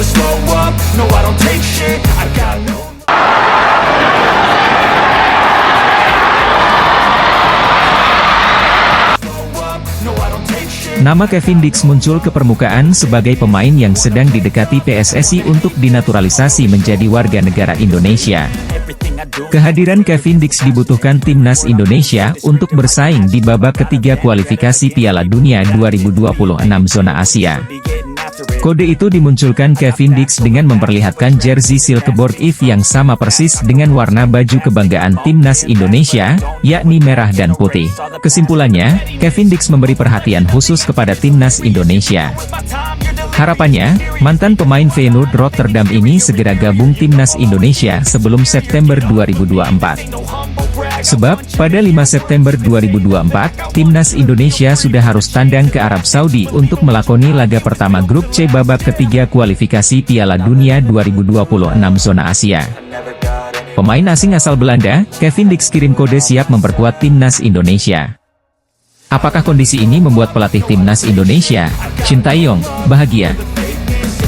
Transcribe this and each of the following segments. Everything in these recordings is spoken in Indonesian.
never slow up, no I don't take shit, I got no. Nama Kevin Dix muncul ke permukaan sebagai pemain yang sedang didekati PSSI untuk dinaturalisasi menjadi warga negara Indonesia. Kehadiran Kevin Dix dibutuhkan timnas Indonesia untuk bersaing di babak ketiga kualifikasi Piala Dunia 2026 zona Asia. Kode itu dimunculkan Kevin Dix dengan memperlihatkan jersey Silkeborg IV yang sama persis dengan warna baju kebanggaan timnas Indonesia, yakni merah dan putih. Kesimpulannya, Kevin Dix memberi perhatian khusus kepada timnas Indonesia. Harapannya, mantan pemain Feyenoord Rotterdam ini segera gabung timnas Indonesia sebelum September 2024. Sebab, pada 5 September 2024, timnas Indonesia sudah harus tandang ke Arab Saudi untuk melakoni laga pertama grup C babak ketiga kualifikasi Piala Dunia 2026 zona Asia. Pemain asing asal Belanda, Kevin Dix kirim kode siap memperkuat timnas Indonesia. Apakah kondisi ini membuat pelatih timnas Indonesia, Shin Tae-yong, bahagia?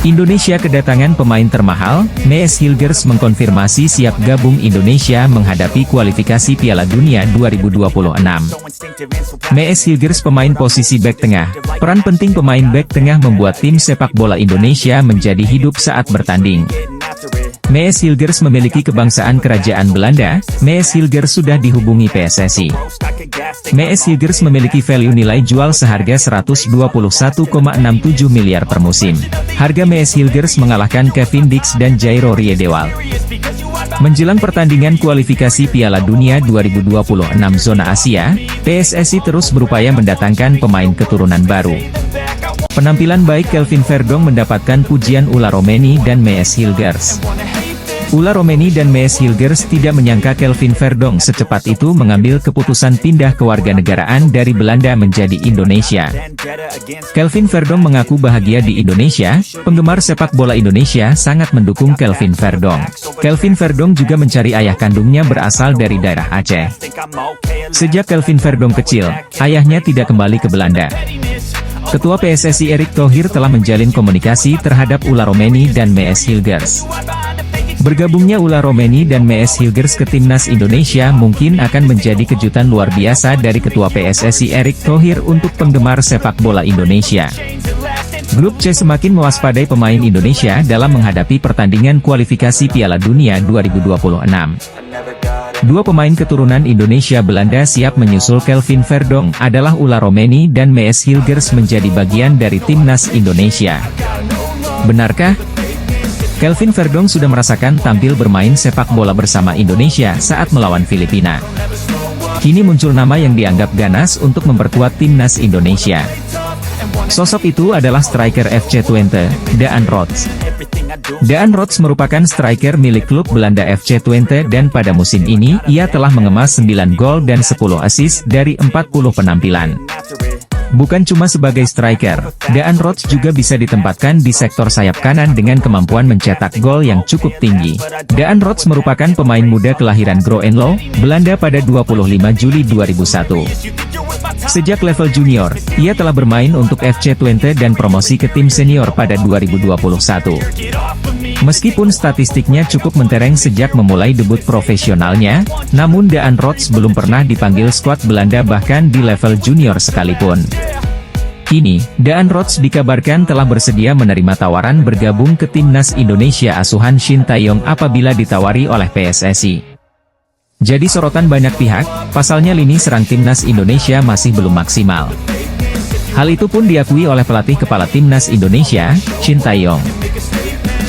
Indonesia kedatangan pemain termahal. Mees Hilgers mengkonfirmasi siap gabung Indonesia menghadapi kualifikasi Piala Dunia 2026. Mees Hilgers pemain posisi bek tengah. Peran penting pemain bek tengah membuat tim sepak bola Indonesia menjadi hidup saat bertanding. Mees Hilgers memiliki kebangsaan kerajaan Belanda. Mees Hilgers sudah dihubungi PSSI. Mees Hilgers memiliki value nilai jual seharga 121,67 miliar per musim. Harga Mees Hilgers mengalahkan Kevin Dix dan Jairo Riedewald. Menjelang pertandingan kualifikasi Piala Dunia 2026 zona Asia, PSSI terus berupaya mendatangkan pemain keturunan baru. Penampilan baik Kelvin Verdong mendapatkan pujian Ula Romeni dan Mees Hilgers. Ula Romeni dan Mees Hilgers tidak menyangka Kelvin Verdong secepat itu mengambil keputusan pindah kewarganegaraan dari Belanda menjadi Indonesia. Kelvin Verdong mengaku bahagia di Indonesia. Penggemar sepak bola Indonesia sangat mendukung Kelvin Verdong. Kelvin Verdong juga mencari ayah kandungnya berasal dari daerah Aceh. Sejak Kelvin Verdong kecil, ayahnya tidak kembali ke Belanda. Ketua PSSI Erick Thohir telah menjalin komunikasi terhadap Ula Romeni dan Mees Hilgers. Bergabungnya Ula Romeni dan Mees Hilgers ke timnas Indonesia mungkin akan menjadi kejutan luar biasa dari Ketua PSSI Erick Thohir untuk penggemar sepak bola Indonesia. Grup C semakin mewaspadai pemain Indonesia dalam menghadapi pertandingan kualifikasi Piala Dunia 2026. Dua pemain keturunan Indonesia Belanda siap menyusul Kelvin Verdong adalah Ula Romeni dan Mees Hilgers menjadi bagian dari timnas Indonesia. Benarkah? Kelvin Verdong sudah merasakan tampil bermain sepak bola bersama Indonesia saat melawan Filipina. Kini muncul nama yang dianggap ganas untuk memperkuat timnas Indonesia. Sosok itu adalah striker FC Twente, Daan Rots. Daan Rots merupakan striker milik klub Belanda FC Twente dan pada musim ini ia telah mengemas 9 gol dan 10 assist dari 40 penampilan. Bukan cuma sebagai striker, Daan Rots juga bisa ditempatkan di sektor sayap kanan dengan kemampuan mencetak gol yang cukup tinggi. Daan Rots merupakan pemain muda kelahiran Groenlo, Belanda pada 25 Juli 2001. Sejak level junior, ia telah bermain untuk FC Twente dan promosi ke tim senior pada 2021. Meskipun statistiknya cukup mentereng sejak memulai debut profesionalnya, namun Daan Rots belum pernah dipanggil skuad Belanda bahkan di level junior sekalipun. Kini, Daan Rots dikabarkan telah bersedia menerima tawaran bergabung ke timnas Indonesia asuhan Shin Tae-yong apabila ditawari oleh PSSI. Jadi sorotan banyak pihak, pasalnya lini serang timnas Indonesia masih belum maksimal. Hal itu pun diakui oleh pelatih kepala timnas Indonesia, Shin Tae-yong.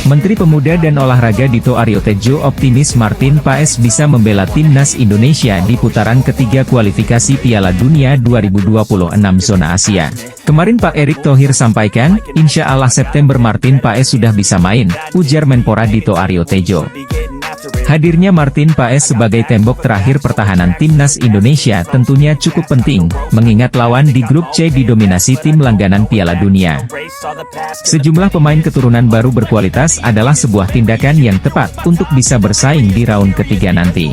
Menteri Pemuda dan Olahraga Dito Aryo Tejo optimis Martin Paes bisa membela timnas Indonesia di putaran ketiga kualifikasi Piala Dunia 2026 zona Asia. Kemarin Pak Erick Thohir sampaikan, insya Allah September Martin Paes sudah bisa main, ujar Menpora Dito Aryo Tejo. Hadirnya Martin Paes sebagai tembok terakhir pertahanan timnas Indonesia tentunya cukup penting, mengingat lawan di grup C didominasi tim langganan Piala Dunia. Sejumlah pemain keturunan baru berkualitas adalah sebuah tindakan yang tepat untuk bisa bersaing di raun ketiga nanti.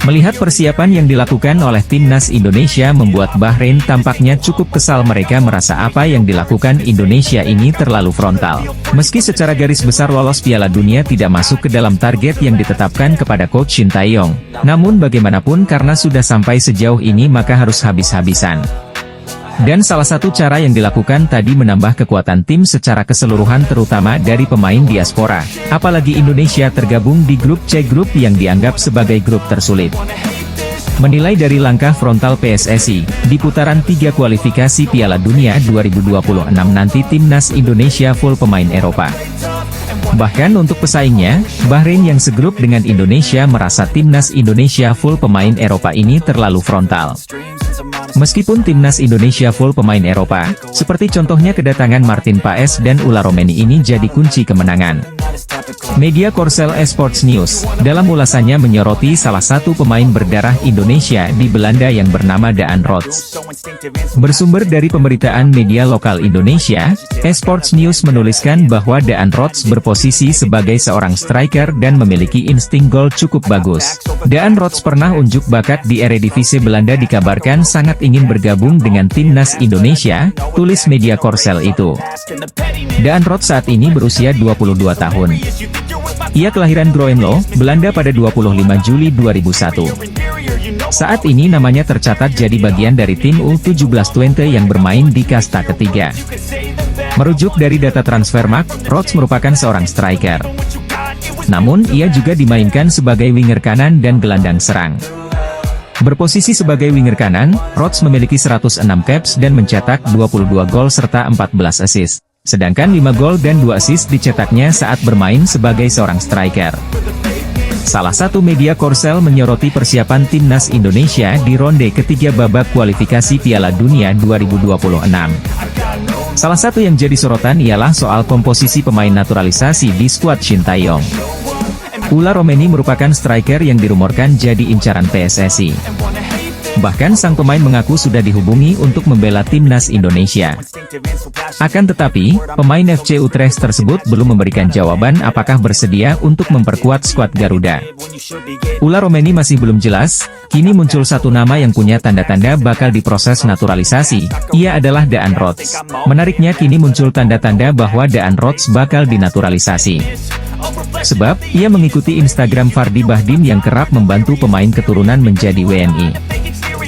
Melihat persiapan yang dilakukan oleh timnas Indonesia membuat Bahrain tampaknya cukup kesal. Mereka merasa apa yang dilakukan Indonesia ini terlalu frontal. Meski secara garis besar lolos Piala Dunia tidak masuk ke dalam target yang ditetapkan kepada Coach Shin Tae-yong, namun bagaimanapun karena sudah sampai sejauh ini maka harus habis-habisan. Dan salah satu cara yang dilakukan tadi menambah kekuatan tim secara keseluruhan terutama dari pemain diaspora. Apalagi Indonesia tergabung di grup C, grup yang dianggap sebagai grup tersulit. Menilai dari langkah frontal PSSI, di putaran 3 kualifikasi Piala Dunia 2026 nanti timnas Indonesia full pemain Eropa. Bahkan untuk pesaingnya, Bahrain yang segrup dengan Indonesia merasa timnas Indonesia full pemain Eropa ini terlalu frontal. Meskipun timnas Indonesia full pemain Eropa, seperti contohnya kedatangan Martin Paes dan Ula Romeni ini jadi kunci kemenangan. Media Korsel Esports News, dalam ulasannya menyoroti salah satu pemain berdarah Indonesia di Belanda yang bernama Daan Rots. Bersumber dari pemberitaan media lokal Indonesia, Esports News menuliskan bahwa Daan Rots berposisi sebagai seorang striker dan memiliki insting gol cukup bagus. Daan Rots pernah unjuk bakat di Eredivisie Belanda, dikabarkan sangat ingin bergabung dengan timnas Indonesia, tulis media Korsel itu. Daan Rots saat ini berusia 22 tahun. Ia kelahiran Groenlo, Belanda pada 25 Juli 2001. Saat ini namanya tercatat jadi bagian dari tim U17 Twente yang bermain di kasta ketiga. Merujuk dari data Transfermarkt, Rots merupakan seorang striker. Namun ia juga dimainkan sebagai winger kanan dan gelandang serang. Berposisi sebagai winger kanan, Rots memiliki 106 caps dan mencetak 22 gol serta 14 assist. Sedangkan 5 gol dan 2 assist dicetaknya saat bermain sebagai seorang striker. Salah satu media Korsel menyoroti persiapan timnas Indonesia di ronde ketiga babak kualifikasi Piala Dunia 2026. Salah satu yang jadi sorotan ialah soal komposisi pemain naturalisasi di skuad Shin Tae-yong. Ula Romeni merupakan striker yang dirumorkan jadi incaran PSSI. Bahkan sang pemain mengaku sudah dihubungi untuk membela timnas Indonesia. Akan tetapi, pemain FC Utrecht tersebut belum memberikan jawaban apakah bersedia untuk memperkuat skuad Garuda. Ula Romeni masih belum jelas, kini muncul satu nama yang punya tanda-tanda bakal diproses naturalisasi, ia adalah Daan Rots. Menariknya kini muncul tanda-tanda bahwa Daan Rots bakal dinaturalisasi. Sebab, ia mengikuti Instagram Fardi Bahdim yang kerap membantu pemain keturunan menjadi WNI.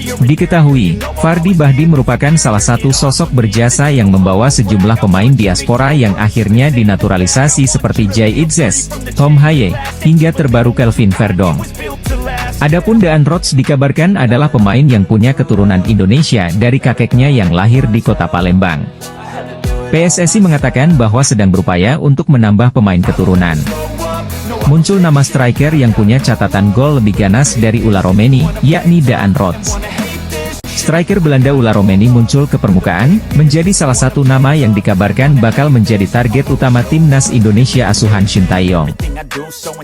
Diketahui, Fardi Bahdim merupakan salah satu sosok berjasa yang membawa sejumlah pemain diaspora yang akhirnya dinaturalisasi seperti Jay Itzes, Tom Haye, hingga terbaru Kelvin Verdong. Adapun Daan Rots dikabarkan adalah pemain yang punya keturunan Indonesia dari kakeknya yang lahir di kota Palembang. PSSI mengatakan bahwa sedang berupaya untuk menambah pemain keturunan. Muncul nama striker yang punya catatan gol lebih ganas dari Ula Romeni, yakni Daan Rots. Striker Belanda Ula Romeni muncul ke permukaan, menjadi salah satu nama yang dikabarkan bakal menjadi target utama timnas Indonesia asuhan Shin Tae-yong.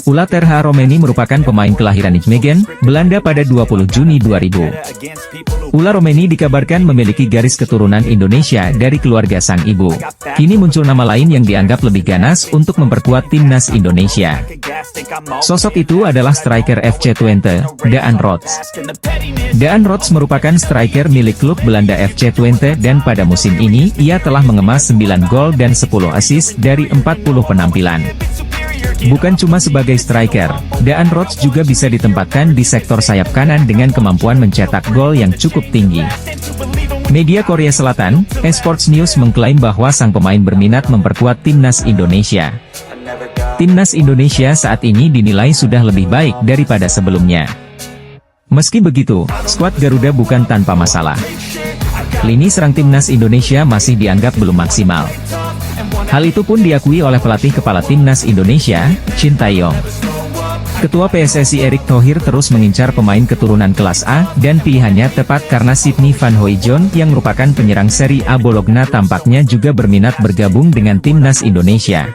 Ula Terha Romeni merupakan pemain kelahiran Nijmegen, Belanda pada 20 Juni 2000. Ula Romeni dikabarkan memiliki garis keturunan Indonesia dari keluarga sang ibu. Kini muncul nama lain yang dianggap lebih ganas untuk memperkuat timnas Indonesia. Sosok itu adalah striker FC Twente, Daan Rots. Daan Rots merupakan striker milik klub Belanda FC Twente dan pada musim ini ia telah mengemas 9 gol dan 10 assist dari 40 penampilan. Bukan cuma sebagai striker, Daan Rots juga bisa ditempatkan di sektor sayap kanan dengan kemampuan mencetak gol yang cukup tinggi. Media Korea Selatan, Esports News mengklaim bahwa sang pemain berminat memperkuat timnas Indonesia. Timnas Indonesia saat ini dinilai sudah lebih baik daripada sebelumnya. Meski begitu, skuad Garuda bukan tanpa masalah. Lini serang timnas Indonesia masih dianggap belum maksimal. Hal itu pun diakui oleh pelatih kepala timnas Indonesia, Shin Tae-yong. Ketua PSSI Erick Thohir terus mengincar pemain keturunan kelas A, dan pilihannya tepat karena Sydney Van Hooijdonk yang merupakan penyerang Serie A Bologna tampaknya juga berminat bergabung dengan timnas Indonesia.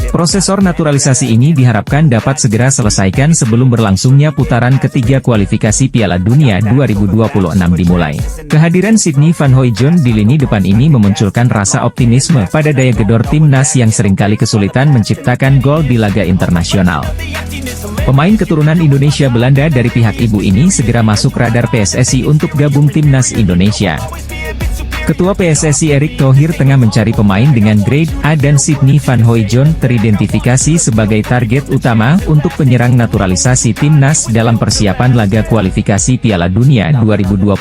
Prosesor naturalisasi ini diharapkan dapat segera selesaikan sebelum berlangsungnya putaran ketiga kualifikasi Piala Dunia 2026 dimulai. Kehadiran Sydney Van Hooijdonk di lini depan ini memunculkan rasa optimisme pada daya gedor timnas yang seringkali kesulitan menciptakan gol di laga internasional. Pemain keturunan Indonesia Belanda dari pihak ibu ini segera masuk radar PSSI untuk gabung timnas Indonesia. Ketua PSSI Erick Thohir tengah mencari pemain dengan grade A dan Sydney Van Hooijdonk teridentifikasi sebagai target utama untuk penyerang naturalisasi timnas dalam persiapan laga kualifikasi Piala Dunia 2026.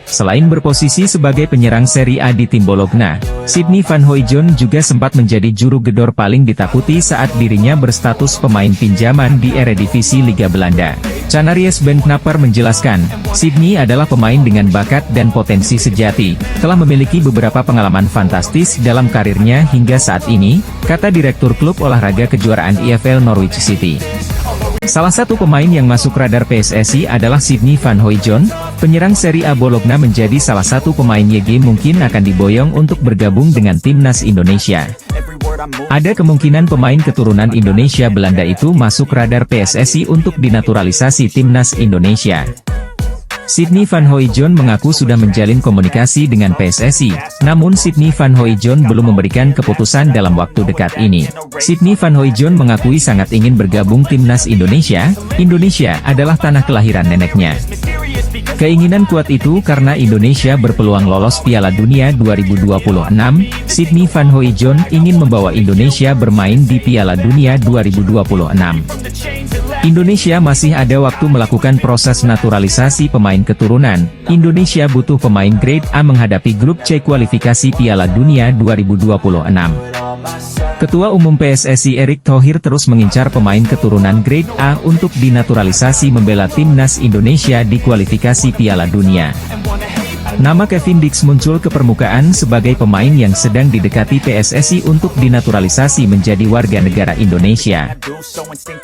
Selain berposisi sebagai penyerang Serie A di tim Bologna, Sydney Van Hooijdonk juga sempat menjadi juru gedor paling ditakuti saat dirinya berstatus pemain pinjaman di Eredivisie Liga Belanda. Canaries Ben Knapper menjelaskan, Sydney adalah pemain dengan bakat dan potensi sejati, telah memiliki beberapa pengalaman fantastis dalam karirnya hingga saat ini, kata Direktur Klub Olahraga Kejuaraan EFL Norwich City. Salah satu pemain yang masuk radar PSSI adalah Sydney Van Hooijdonk, penyerang Serie A Bologna menjadi salah satu pemain YG mungkin akan diboyong untuk bergabung dengan timnas Indonesia. Ada kemungkinan pemain keturunan Indonesia Belanda itu masuk radar PSSI untuk dinaturalisasi timnas Indonesia. Sydney Van Hooijdonk mengaku sudah menjalin komunikasi dengan PSSI, namun Sydney Van Hooijdonk belum memberikan keputusan dalam waktu dekat ini. Sydney Van Hooijdonk mengakui sangat ingin bergabung timnas Indonesia. Indonesia adalah tanah kelahiran neneknya. Keinginan kuat itu karena Indonesia berpeluang lolos Piala Dunia 2026. Sydney Van Hooijdonk ingin membawa Indonesia bermain di Piala Dunia 2026. Indonesia masih ada waktu melakukan proses naturalisasi pemain keturunan. Indonesia butuh pemain grade A menghadapi grup C kualifikasi Piala Dunia 2026. Ketua Umum PSSI Erick Thohir terus mengincar pemain keturunan grade A untuk dinaturalisasi membela timnas Indonesia di kualifikasi Piala Dunia. Nama Kevin Dix muncul ke permukaan sebagai pemain yang sedang didekati PSSI untuk dinaturalisasi menjadi warga negara Indonesia.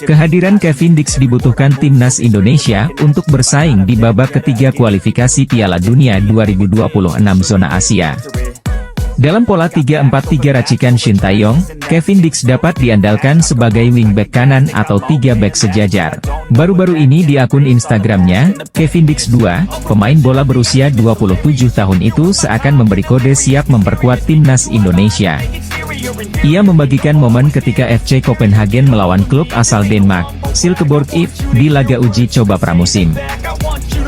Kehadiran Kevin Dix dibutuhkan timnas Indonesia untuk bersaing di babak ketiga kualifikasi Piala Dunia 2026 zona Asia. Dalam pola 3-4-3 racikan Shin Tae-yong, Kevin Dix dapat diandalkan sebagai wingback kanan atau 3 back sejajar. Baru-baru ini di akun Instagramnya, Kevin Dix 2, pemain bola berusia 27 tahun itu seakan memberi kode siap memperkuat timnas Indonesia. Ia membagikan momen ketika FC Copenhagen melawan klub asal Denmark, Silkeborg IF, di laga uji coba pramusim.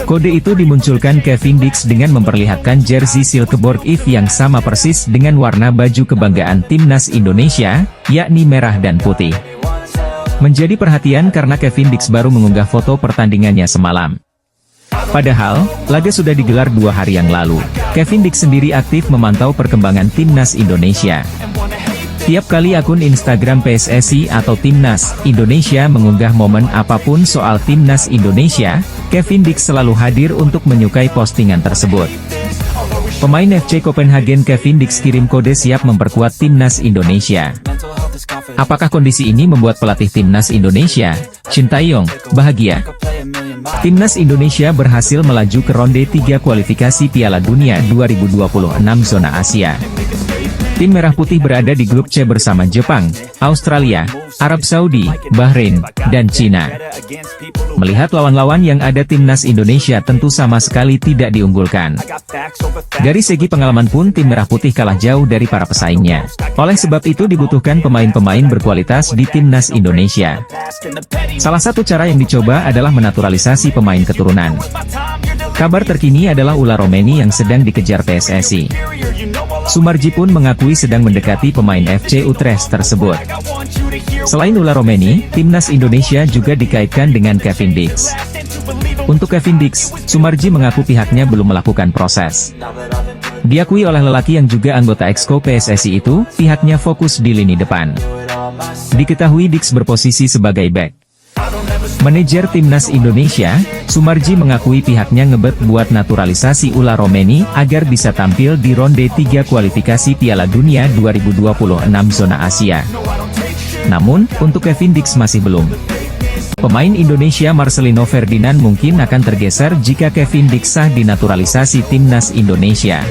Kode itu dimunculkan Kevin Dix dengan memperlihatkan jersey Silkeborg IF yang sama persis dengan warna baju kebanggaan timnas Indonesia, yakni merah dan putih. Menjadi perhatian karena Kevin Dix baru mengunggah foto pertandingannya semalam. Padahal, laga sudah digelar 2 hari yang lalu. Kevin Dix sendiri aktif memantau perkembangan timnas Indonesia. Tiap kali akun Instagram PSSI atau Timnas Indonesia mengunggah momen apapun soal Timnas Indonesia, Kevin Dix selalu hadir untuk menyukai postingan tersebut. Pemain FC Copenhagen Kevin Dix kirim kode siap memperkuat Timnas Indonesia. Apakah kondisi ini membuat pelatih Timnas Indonesia, Shin Tae-yong, bahagia? Timnas Indonesia berhasil melaju ke ronde 3 kualifikasi Piala Dunia 2026 zona Asia. Tim Merah Putih berada di grup C bersama Jepang, Australia, Arab Saudi, Bahrain, dan Cina. Melihat lawan-lawan yang ada timnas Indonesia tentu sama sekali tidak diunggulkan. Dari segi pengalaman pun tim Merah Putih kalah jauh dari para pesaingnya. Oleh sebab itu dibutuhkan pemain-pemain berkualitas di timnas Indonesia. Salah satu cara yang dicoba adalah menaturalisasi pemain keturunan. Kabar terkini adalah Ula Romeni yang sedang dikejar PSSI. Sumarji pun mengakui sedang mendekati pemain FC Utrecht tersebut. Selain Ula Romeni, timnas Indonesia juga dikaitkan dengan Kevin Dix. Untuk Kevin Dix, Sumarji mengaku pihaknya belum melakukan proses. Diakui oleh lelaki yang juga anggota Exco PSSI itu, pihaknya fokus di lini depan. Diketahui Dix berposisi sebagai back. Manajer timnas Indonesia, Sumarji mengakui pihaknya ngebet buat naturalisasi Ula Romeni agar bisa tampil di ronde 3 kualifikasi Piala Dunia 2026 zona Asia. Namun, untuk Kevin Dix masih belum. Pemain Indonesia Marcelino Ferdinand mungkin akan tergeser jika Kevin Dix sah dinaturalisasi timnas Indonesia.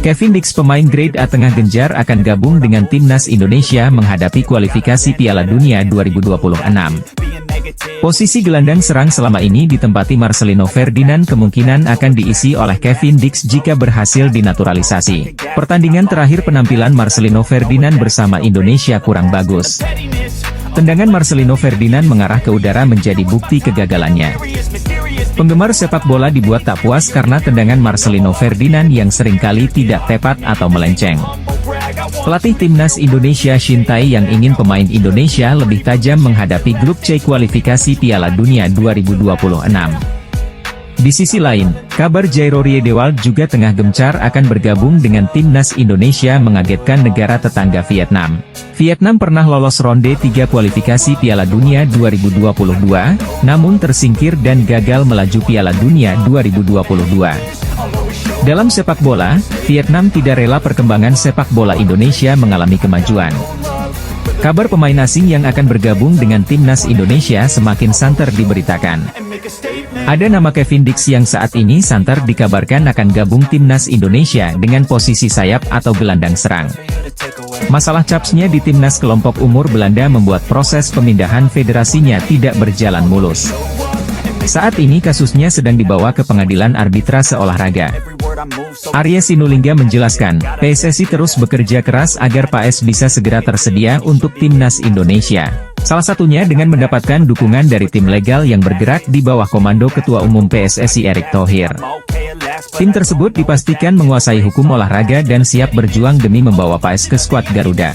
Kevin Dix pemain grade A tengah genjar akan gabung dengan timnas Indonesia menghadapi kualifikasi Piala Dunia 2026. Posisi gelandang serang selama ini ditempati Marcelino Ferdinand kemungkinan akan diisi oleh Kevin Dix jika berhasil dinaturalisasi. Pertandingan terakhir penampilan Marcelino Ferdinand bersama Indonesia kurang bagus. Tendangan Marcelino Ferdinand mengarah ke udara menjadi bukti kegagalannya. Penggemar sepak bola dibuat tak puas karena tendangan Marcelino Ferdinand yang seringkali tidak tepat atau melenceng. Pelatih timnas Indonesia Shin Tae yang ingin pemain Indonesia lebih tajam menghadapi grup C kualifikasi Piala Dunia 2026. Di sisi lain, kabar Jairo Riedewald juga tengah gencar akan bergabung dengan timnas Indonesia mengagetkan negara tetangga Vietnam. Vietnam pernah lolos ronde 3 kualifikasi Piala Dunia 2022, namun tersingkir dan gagal melaju Piala Dunia 2022. Dalam sepak bola, Vietnam tidak rela perkembangan sepak bola Indonesia mengalami kemajuan. Kabar pemain asing yang akan bergabung dengan timnas Indonesia semakin santer diberitakan. Ada nama Kevin Dix yang saat ini santer dikabarkan akan gabung timnas Indonesia dengan posisi sayap atau gelandang serang. Masalah capsnya di timnas kelompok umur Belanda membuat proses pemindahan federasinya tidak berjalan mulus. Saat ini kasusnya sedang dibawa ke pengadilan arbitrase olahraga. Arya Sinulinga menjelaskan, PSSI terus bekerja keras agar PAS bisa segera tersedia untuk timnas Indonesia. Salah satunya dengan mendapatkan dukungan dari tim legal yang bergerak di bawah komando Ketua Umum PSSI Erick Thohir. Tim tersebut dipastikan menguasai hukum olahraga dan siap berjuang demi membawa PAS ke skuad Garuda.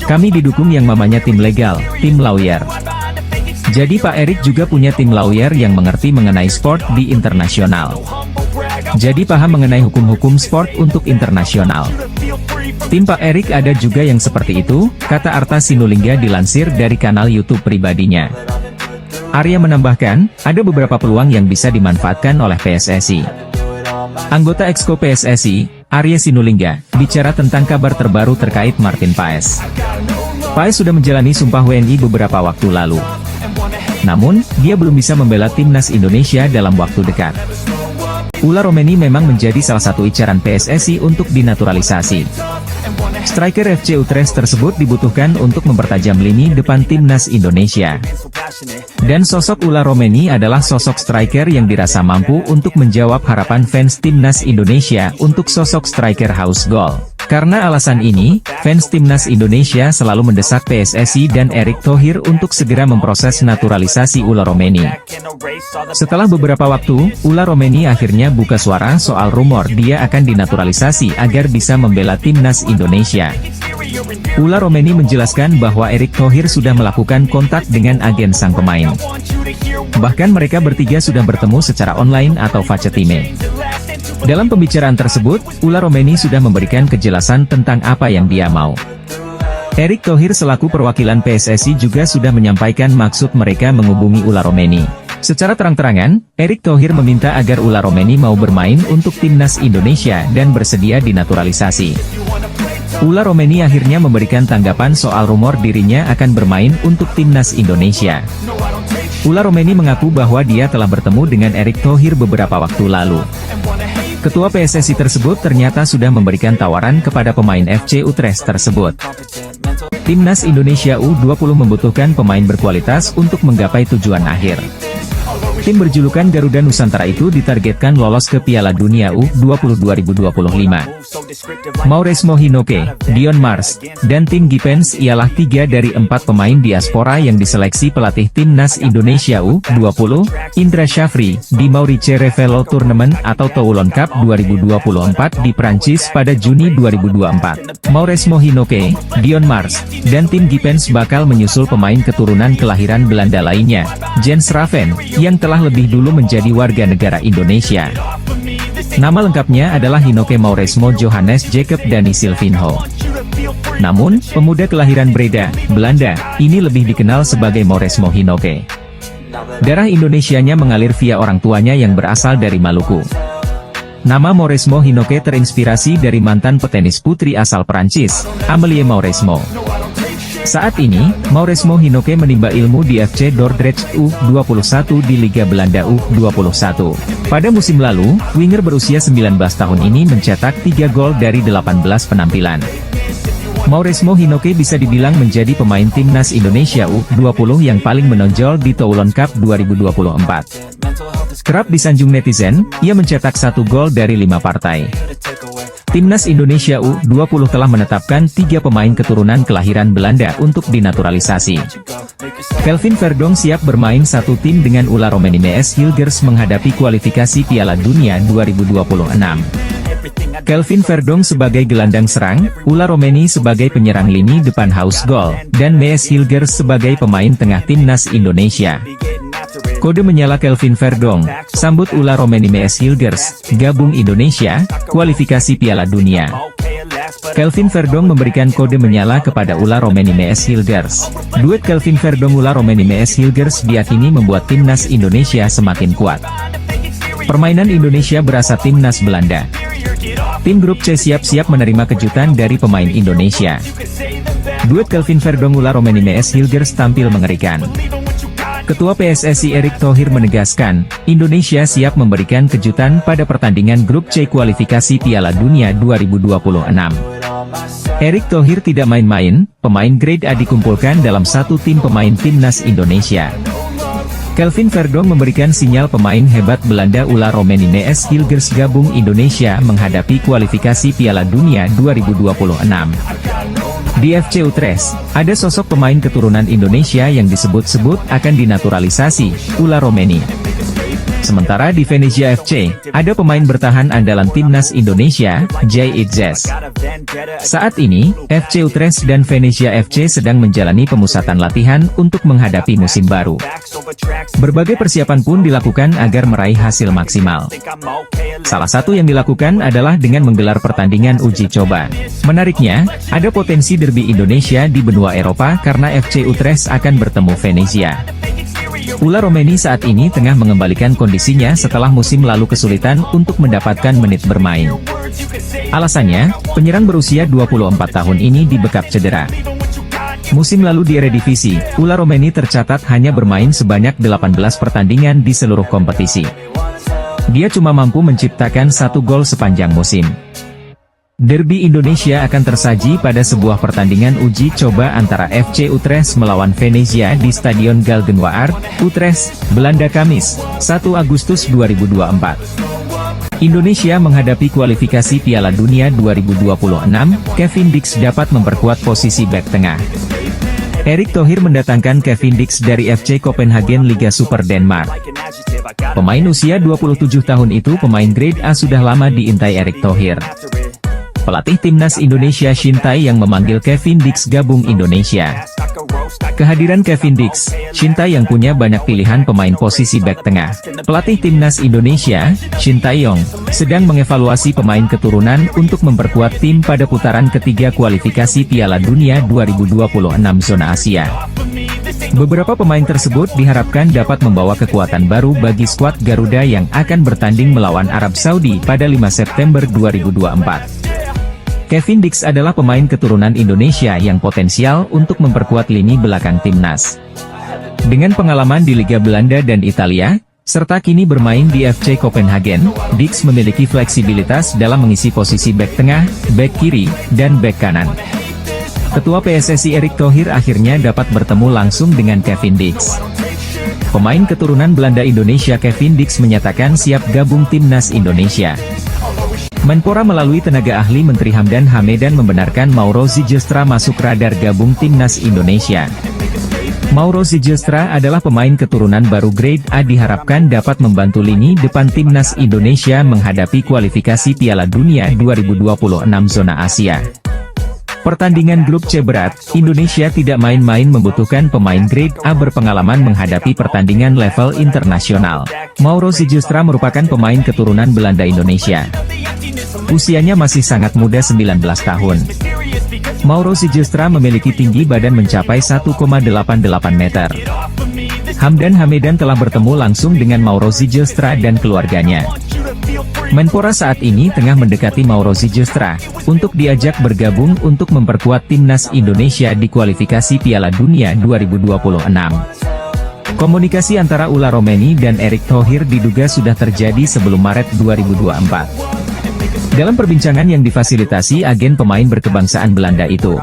Kami didukung yang namanya tim legal, tim lawyer. Jadi Pak Erick juga punya tim lawyer yang mengerti mengenai sport di internasional. Jadi paham mengenai hukum-hukum sport untuk internasional. Tim Pak Erick ada juga yang seperti itu, kata Arta Sinulinga dilansir dari kanal YouTube pribadinya. Arya menambahkan, ada beberapa peluang yang bisa dimanfaatkan oleh PSSI. Anggota Exco PSSI, Arya Sinulinga, bicara tentang kabar terbaru terkait Martin Paes. Paes sudah menjalani sumpah WNI beberapa waktu lalu. Namun, dia belum bisa membela timnas Indonesia dalam waktu dekat. Ula Romeni memang menjadi salah satu incaran PSSI untuk dinaturalisasi. Striker FC Utrecht tersebut dibutuhkan untuk mempertajam lini depan timnas Indonesia. Dan sosok Ula Romeni adalah sosok striker yang dirasa mampu untuk menjawab harapan fans timnas Indonesia untuk sosok striker haus gol. Karena alasan ini, fans timnas Indonesia selalu mendesak PSSI dan Erick Thohir untuk segera memproses naturalisasi Ula Romeni. Setelah beberapa waktu, Ula Romeni akhirnya buka suara soal rumor dia akan dinaturalisasi agar bisa membela timnas Indonesia. Ula Romeni menjelaskan bahwa Erick Thohir sudah melakukan kontak dengan agen sang pemain. Bahkan mereka bertiga sudah bertemu secara online atau facetime. Dalam pembicaraan tersebut, Ula Romeni sudah memberikan kejelasan tentang apa yang dia mau. Erick Thohir selaku perwakilan PSSI juga sudah menyampaikan maksud mereka menghubungi Ula Romeni. Secara terang-terangan, Erick Thohir meminta agar Ula Romeni mau bermain untuk timnas Indonesia dan bersedia dinaturalisasi. Ula Romeni akhirnya memberikan tanggapan soal rumor dirinya akan bermain untuk timnas Indonesia. Ula Romeni mengaku bahwa dia telah bertemu dengan Erick Thohir beberapa waktu lalu. Ketua PSSI tersebut ternyata sudah memberikan tawaran kepada pemain FC Utrecht tersebut. Timnas Indonesia U20 membutuhkan pemain berkualitas untuk menggapai tujuan akhir. Tim berjulukan Garuda Nusantara itu ditargetkan lolos ke Piala Dunia U20 2025. Mauresmo Hinoke, Dion Mars, dan Tim Gipens ialah 3 dari 4 pemain diaspora yang diseleksi pelatih Timnas Indonesia U20, Indra Syafri, di Maurice Revello Tournament atau Toulon Cup 2024 di Prancis pada Juni 2024. Mauresmo Hinoke, Dion Mars, dan Tim Gipens bakal menyusul pemain keturunan kelahiran Belanda lainnya, Jens Raven, yang telah lebih dulu menjadi warga negara Indonesia. Nama lengkapnya adalah Hinoke Mauresmo Johannes Jacob Dani Silvinho. Namun, pemuda kelahiran Breda, Belanda, ini lebih dikenal sebagai Mauresmo Hinoke. Darah Indonesianya mengalir via orang tuanya yang berasal dari Maluku. Nama Mauresmo Hinoke terinspirasi dari mantan petenis putri asal Prancis, Amélie Mauresmo. Saat ini, Mauresmo Hinoke menimba ilmu di FC Dordrecht U21 di Liga Belanda U21. Pada musim lalu, winger berusia 19 tahun ini mencetak 3 gol dari 18 penampilan. Mauresmo Hinoke bisa dibilang menjadi pemain timnas Indonesia U20 yang paling menonjol di Toulon Cup 2024. Kerap disanjung netizen, ia mencetak 1 gol dari 5 partai. Timnas Indonesia U20 telah menetapkan 3 pemain keturunan kelahiran Belanda untuk dinaturalisasi. Kelvin Verdonk siap bermain satu tim dengan Ula Romeni MS Hilgers menghadapi kualifikasi Piala Dunia 2026. Kelvin Verdonk sebagai gelandang serang, Ula Romeni sebagai penyerang lini depan house goal, dan MS Hilgers sebagai pemain tengah Timnas Indonesia. Kode menyala Kelvin Verdonk, sambut Ula Romeni MS Hilgers, gabung Indonesia, kualifikasi Piala Dunia. Kelvin Verdonk memberikan kode menyala kepada Ula Romeni MS Hilgers. Duet Kelvin Verdonk Ula Romeni MS Hilgers diyakini membuat Timnas Indonesia semakin kuat. Permainan Indonesia berasa Timnas Belanda. Tim grup C siap-siap menerima kejutan dari pemain Indonesia. Duet Kelvin Verdonk Ula Romeni MS Hilgers tampil mengerikan. Ketua PSSI Erick Thohir menegaskan, Indonesia siap memberikan kejutan pada pertandingan grup C kualifikasi Piala Dunia 2026. Erick Thohir tidak main-main, pemain grade A dikumpulkan dalam satu tim pemain Timnas Indonesia. Kelvin Verdonk memberikan sinyal pemain hebat Belanda Ula Romeni MS Hilgers gabung Indonesia menghadapi kualifikasi Piala Dunia 2026. Di FC Utrecht, ada sosok pemain keturunan Indonesia yang disebut-sebut akan dinaturalisasi, Ula Romeni. Sementara di Venezia FC, ada pemain bertahan andalan Timnas Indonesia, Jay Itzes. Saat ini, FC Utrecht dan Venezia FC sedang menjalani pemusatan latihan untuk menghadapi musim baru. Berbagai persiapan pun dilakukan agar meraih hasil maksimal. Salah satu yang dilakukan adalah dengan menggelar pertandingan uji coba. Menariknya, ada potensi derby Indonesia di benua Eropa karena FC Utrecht akan bertemu Venezia. Ula Romeni saat ini tengah mengembalikan kondisinya setelah musim lalu kesulitan untuk mendapatkan menit bermain. Alasannya, penyerang berusia 24 tahun ini dibekap cedera. Musim lalu di Eredivisie, Ula Romeni tercatat hanya bermain sebanyak 18 pertandingan di seluruh kompetisi. Dia cuma mampu menciptakan 1 gol sepanjang musim. Derby Indonesia akan tersaji pada sebuah pertandingan uji coba antara FC Utrecht melawan Venezia di Stadion Galgenwaard, Utrecht, Belanda Kamis, 1 Agustus 2024. Indonesia menghadapi kualifikasi Piala Dunia 2026, Kevin Dix dapat memperkuat posisi bek tengah. Erick Thohir mendatangkan Kevin Dix dari FC Copenhagen Liga Super Denmark. Pemain usia 27 tahun itu pemain grade A sudah lama diintai Erick Thohir. Pelatih Timnas Indonesia Shin Tae yang memanggil Kevin Dix gabung Indonesia. Kehadiran Kevin Dix, Shin Tae yang punya banyak pilihan pemain posisi bek tengah. Pelatih Timnas Indonesia, Shin Tae-yong, sedang mengevaluasi pemain keturunan untuk memperkuat tim pada putaran ketiga kualifikasi Piala Dunia 2026 zona Asia. Beberapa pemain tersebut diharapkan dapat membawa kekuatan baru bagi skuad Garuda yang akan bertanding melawan Arab Saudi pada 5 September 2024. Kevin Dix adalah pemain keturunan Indonesia yang potensial untuk memperkuat lini belakang timnas. Dengan pengalaman di Liga Belanda dan Italia, serta kini bermain di FC Copenhagen, Dix memiliki fleksibilitas dalam mengisi posisi bek tengah, bek kiri, dan bek kanan. Ketua PSSI Erick Thohir akhirnya dapat bertemu langsung dengan Kevin Dix. Pemain keturunan Belanda Indonesia Kevin Dix menyatakan siap gabung Timnas Indonesia. Menpora melalui tenaga ahli Menteri Hamdan Hamedan membenarkan Mauro Zylstra masuk radar gabung Timnas Indonesia. Mauro Zylstra adalah pemain keturunan baru grade A diharapkan dapat membantu lini depan Timnas Indonesia menghadapi kualifikasi Piala Dunia 2026 zona Asia. Pertandingan grup C berat, Indonesia tidak main-main membutuhkan pemain grade A berpengalaman menghadapi pertandingan level internasional. Mauro Zylstra merupakan pemain keturunan Belanda Indonesia. Usianya masih sangat muda 19 tahun. Mauro Zylstra memiliki tinggi badan mencapai 1,88 meter. Hamdan Hamedan telah bertemu langsung dengan Mauro Zylstra dan keluarganya. Menpora saat ini tengah mendekati Mauro Zylstra, untuk diajak bergabung untuk memperkuat Timnas Indonesia di kualifikasi Piala Dunia 2026. Komunikasi antara Ula Romeni dan Erick Thohir diduga sudah terjadi sebelum Maret 2024. Dalam perbincangan yang difasilitasi agen pemain berkebangsaan Belanda itu.